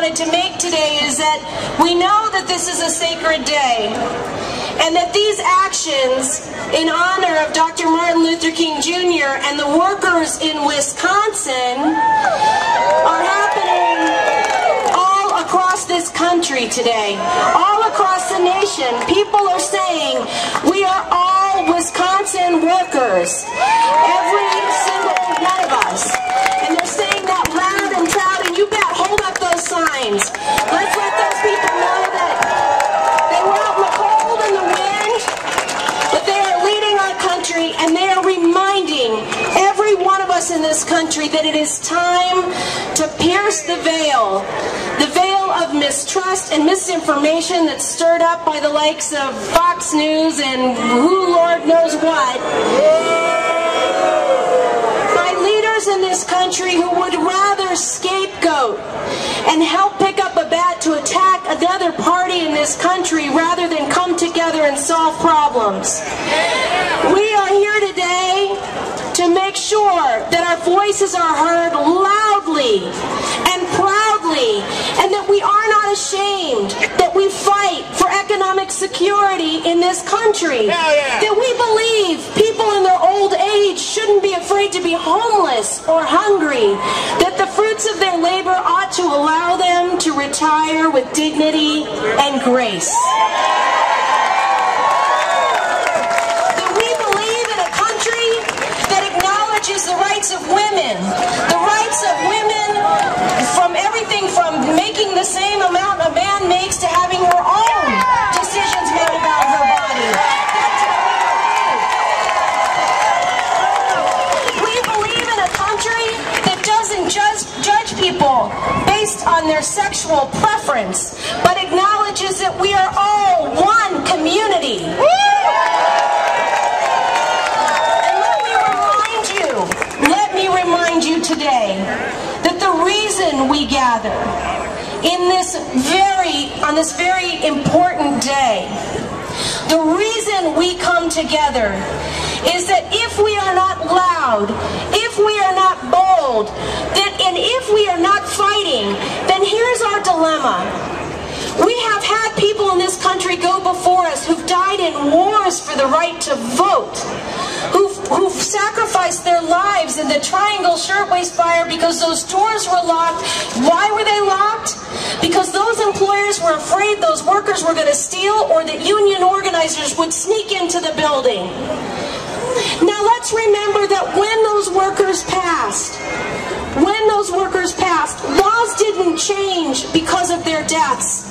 wanted to make today is that we know that this is a sacred day, and that these actions in honor of Dr. Martin Luther King Jr. and the workers in Wisconsin are happening all across this country today. All across the nation, people are saying, we are all Wisconsin workers. Every single one of us. And they're saying that loud and proud, and you bet, hold up those signs. Let's let those people know that they were out in the cold and the wind, but they are leading our country, and they are reminding every one of us in this country that it is time to pierce the veil of mistrust and misinformation that's stirred up by the likes of Fox News and who Lord knows what, by leaders in this country who would rather scapegoat and help pick up a bat to attack another party in this country rather than come together and solve problems. We are here today to make sure that our voices are heard loudly and proudly, and that we are not ashamed that we fight for economic security in this country. That we believe people in their old age shouldn't be afraid to be homeless or hungry. That the fruits of their labor ought to allow them to retire with dignity and grace. The rights of women, from everything from making the same amount a man makes to having her own decisions made about her body. We believe in a country that doesn't judge people based on their sexual preference, but acknowledges that we are all one community. Let me remind you today that the reason we gather on this very important day, the reason we come together is that if we are not loud, if we are not bold, and if we are not fighting, then here's our dilemma. We have had people in this country go before us who've died in wars for the right to vote, who've sacrificed their lives in the Triangle Shirtwaist Fire because those doors were locked. Why were they locked? Because those employers were afraid those workers were going to steal, or that union organizers would sneak into the building. Now let's remember that when those workers passed, laws didn't change because of their deaths.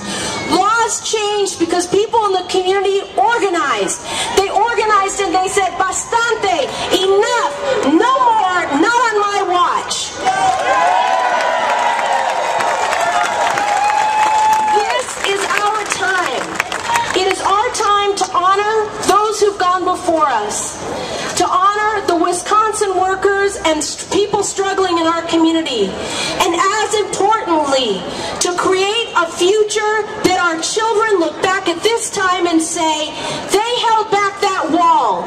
Laws changed because people in the community organized. They organized and they said, bastante, enough, no more, not on my watch. This is our time. It is our time to honor those who've gone before us, to honor the Wisconsin workers and people struggling in our community, and as importantly, to create a future that our children look back at this time and say, they held back that wall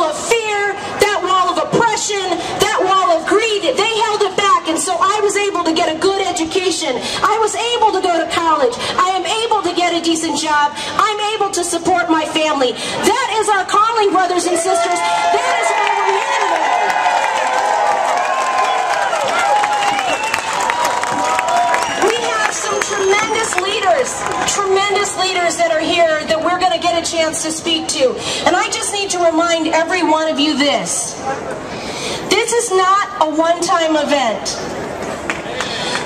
of fear, that wall of oppression, that wall of greed. They held it back, and so I was able to get a good education. I was able to go to college. I am able to get a decent job. I'm able to support my family. That is our calling, brothers and sisters. That is why we're here today. We have some tremendous leaders that are here that we're going to get a chance to speak to. And I just need to remind every one of you this. This is not a one-time event.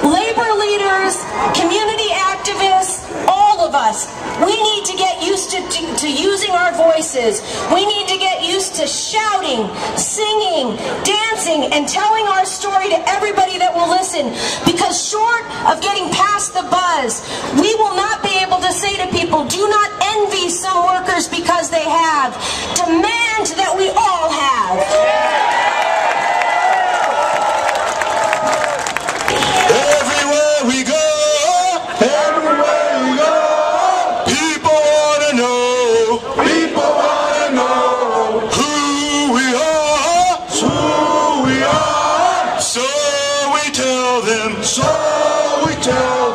Labor leaders, community activists, all of us, we need to get used to using our voices. We need to get used to shouting, singing, dancing, and telling our story to everybody that will listen. Because short of getting past the buzz, we will not be able to say to people, do not envy some workers because they have. Demand that we all have. So we tell